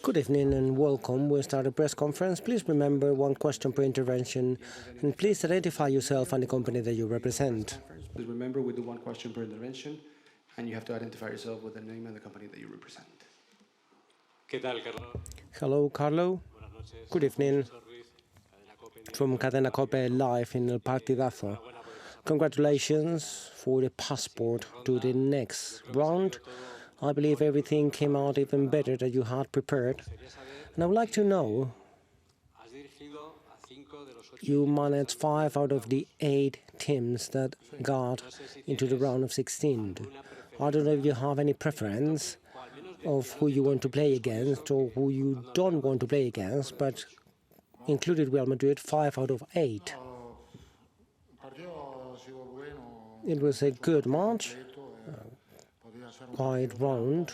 Good evening and welcome. We'll start a press conference. Please remember one question per intervention, and please identify yourself and the company that you represent. Please remember we do one question per intervention, and you have to identify yourself with the name and the company that you represent. Hello, Carlo. Good evening. From Cadena Cope live in El Partidazo. Congratulations for the passport to the next round. I believe everything came out even better than you had prepared. And I would like to know, you managed 5 out of the 8 teams that got into the round of 16. I don't know if you have any preference of who you want to play against or who you don't want to play against, but included Real Madrid 5 out of 8. It was a good match, quite round.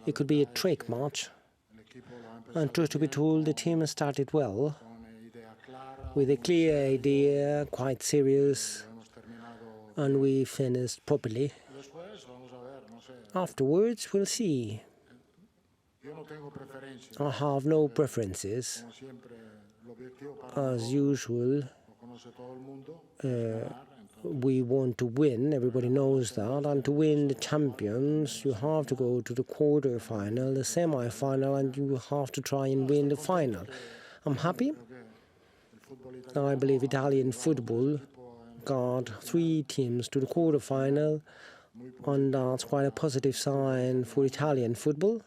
It could be a trick match. And truth to be told, the team started well, with a clear idea, quite serious, and we finished properly. Afterwards, we'll see. I have no preferences. As usual, we want to win, everybody knows that, and to win the champions, you have to go to the quarter-final, the semi-final, and you have to try and win the final. I'm happy. I believe Italian football got 3 teams to the quarter-final, and that's quite a positive sign for Italian football.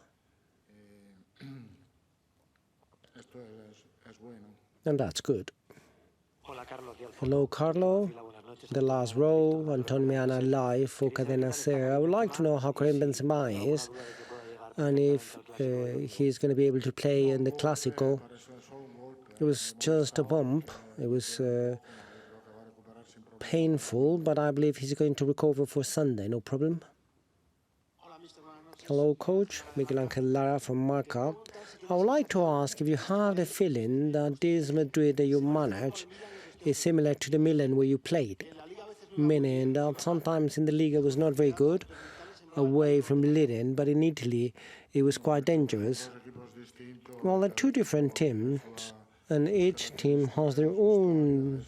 And that's good. Hello, Carlo. The last row, Antonio Miana live for Cadena Ser. I would like to know how Karim Benzema is, and if he's going to be able to play in the Clásico. It was just a bump. It was painful, but I believe he's going to recover for Sunday, no problem. Hello, coach. Miguel Angel Lara from Marca. I would like to ask if you have the feeling that this Madrid that you manage is similar to the Milan where you played, meaning that sometimes in the Liga was not very good, away from leading, but in Italy it was quite dangerous. Well, they're 2 different teams, and each team has their own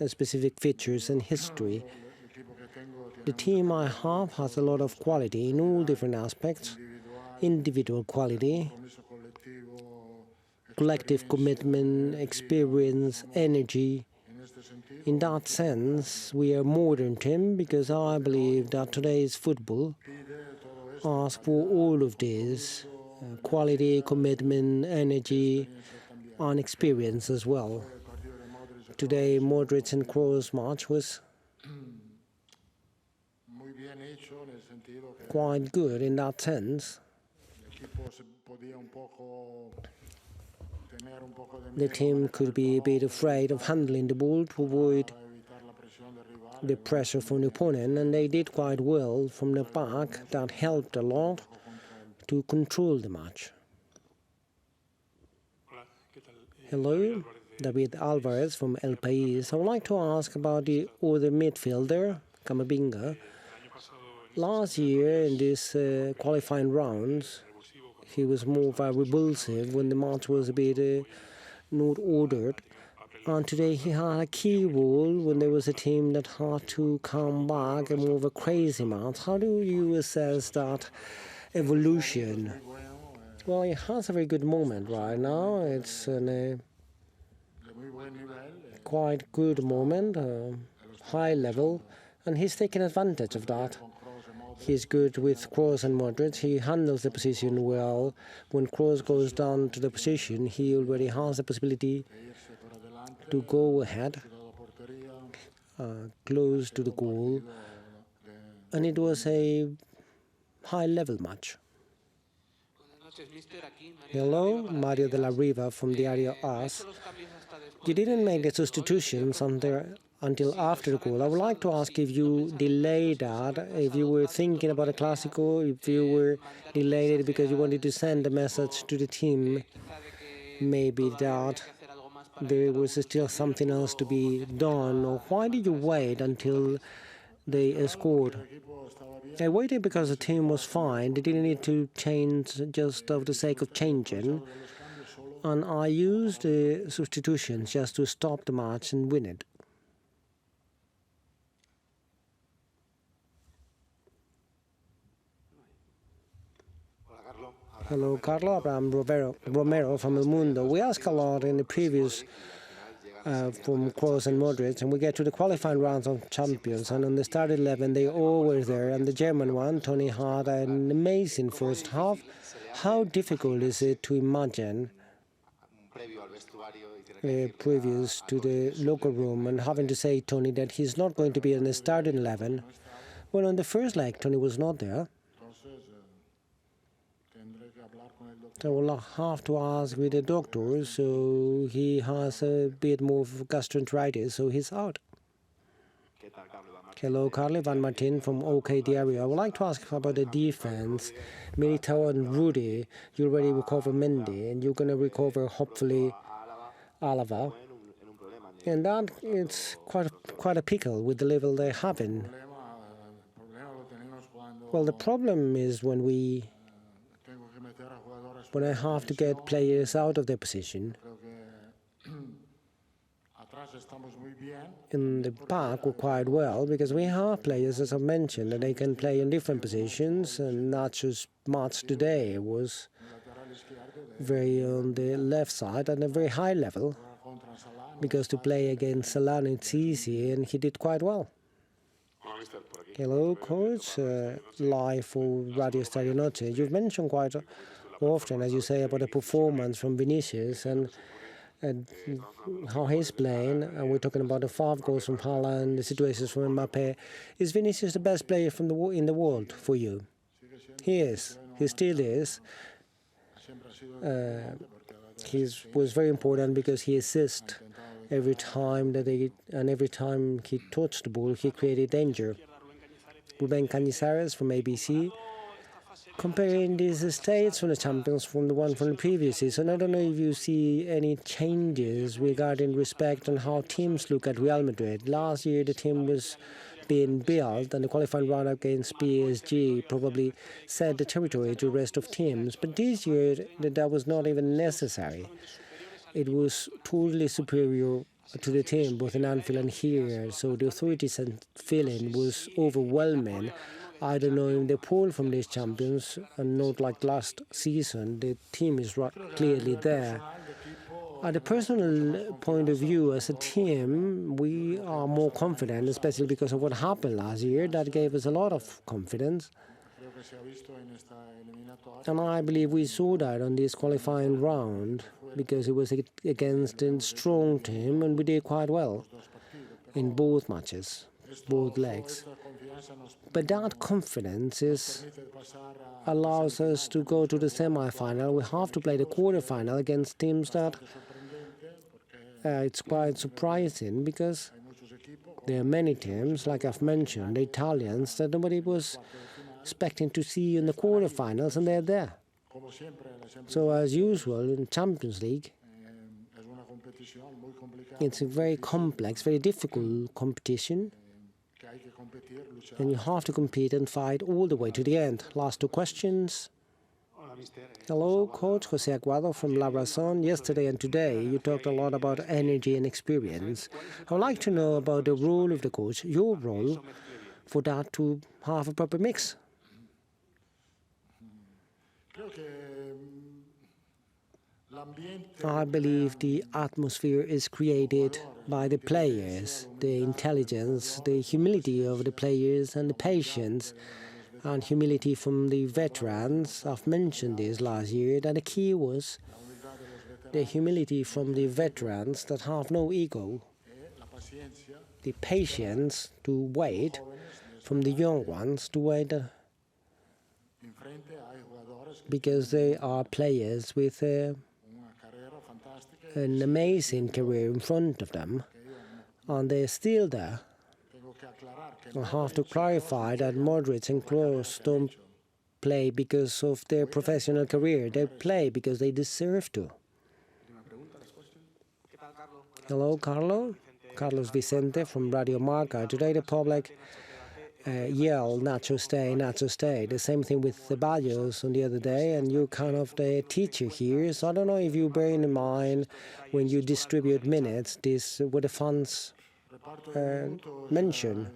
specific features and history. The team I have has a lot of quality in all different aspects, individual quality, collective commitment, experience, energy. In that sense, we are a modern team because I believe that today's football asks for all of this, quality, commitment, energy, and experience as well. Today, Modric and Kroos match was quite good in that sense. The team could be a bit afraid of handling the ball to avoid the pressure from the opponent, and they did quite well from the back. That helped a lot to control the match. Hello, David Alvarez from El País. I would like to ask about the other midfielder, Camavinga. Last year in these qualifying rounds, he was more revulsive when the match was a bit not ordered. And today he had a key role when there was a team that had to come back and more of a crazy match. How do you assess that evolution? Well, he has a very good moment right now. It's a quite good moment, high level, and he's taken advantage of that. He's good with Kroos and Modric. He handles the position well. When Kroos goes down to the position, he already has the possibility to go ahead, close to the goal. And it was a high-level match. Hello, Mario de la Riva from Diario AS. You didn't make the substitutions until after the goal. I would like to ask if you delayed that, if you were thinking about a Clásico, if you were delayed it because you wanted to send a message to the team, maybe that there was still something else to be done, or why did you wait until they scored. I waited because the team was fine. They didn't need to change just of the sake of changing. And I used the substitutions just to stop the match and win it. Hello, Carlo. I'm Romero from El Mundo. We asked a lot in the previous from Kroos and Madrid, and we get to the qualifying rounds of champions. And on the start 11, they all were there. And the German one, Tony, had an amazing first half. How difficult is it to imagine previous to the locker room and having to say, Tony, that he's not going to be in the starting 11? Well, on the first leg, Tony was not there. So we'll have to ask with the doctor, so he has a bit more of gastroenteritis, so he's out. Hello, Carlo, Van Martin from OK Diario. I would like to ask about the defense. Militao and Rudy, you already recovered Mendy, and you're going to recover, hopefully, Alava. And that it's quite a pickle with the level they're having. Well, the problem is when I have to get players out of their position. In the back, we're quite well, because we have players, as I mentioned, that they can play in different positions, and not just much today. It was very on the left side at a very high level, because to play against Salah, it's easy, and he did quite well. Hello, coach. Live for Radio Stadio Noche. You've mentioned quite often, as you say, about the performance from Vinicius and how he's playing, and we're talking about the 5 goals from Haaland, the situations from Mbappe. Is Vinicius the best player in the world for you? He is. He still is. He was very important because he assists every time every time he touched the ball, he created danger. Ruben Cañizares from ABC. Comparing these states from the champions from the one from the previous season, I don't know if you see any changes regarding respect on how teams look at Real Madrid. Last year, the team was being built, and the qualifying round against PSG probably set the territory to the rest of teams. But this year, that was not even necessary. It was totally superior to the team, both in Anfield and here. So the authorities and feeling was overwhelming. I don't know if they pull from these champions, and not like last season. The team is clearly there. At a personal point of view, as a team, we are more confident, especially because of what happened last year. That gave us a lot of confidence. And I believe we saw that on this qualifying round, because it was against a strong team, and we did quite well in both matches, both legs. But that confidence allows us to go to the semi-final. We have to play the quarter-final against teams that it's quite surprising, because there are many teams, like I've mentioned, the Italians, that nobody was expecting to see in the quarter-finals, and they're there. So as usual in Champions League, it's a very complex, very difficult competition. And you have to compete and fight all the way to the end. Last 2 questions. Hello, Coach José Aguado from La Razón. Yesterday and today, you talked a lot about energy and experience. I would like to know about the role of the coach, your role, for that to have a proper mix. I believe the atmosphere is created by the players, the intelligence, the humility of the players, and the patience and humility from the veterans. I've mentioned this last year, that the key was the humility from the veterans that have no ego, the patience to wait from the young ones to wait, because they are players with an amazing career in front of them, and they're still there. I have to clarify that Modric and Kroos don't play because of their professional career. They play because they deserve to. Hello, Carlo. Carlos Vicente from Radio Marca. Today the public yell, Nacho stay, Nacho stay. The same thing with Ceballos on the other day, and you're kind of the teacher here. So I don't know if you bear in mind when you distribute minutes, this what the fans mention.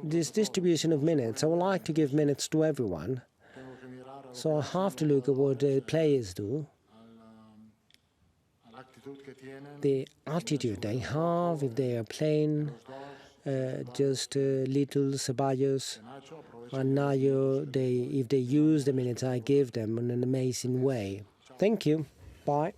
This distribution of minutes, I would like to give minutes to everyone. So I have to look at what the players do, the attitude they have, if they are playing just little Ceballos and Nayo, if they use the minutes I give them in an amazing way. Thank you. Bye.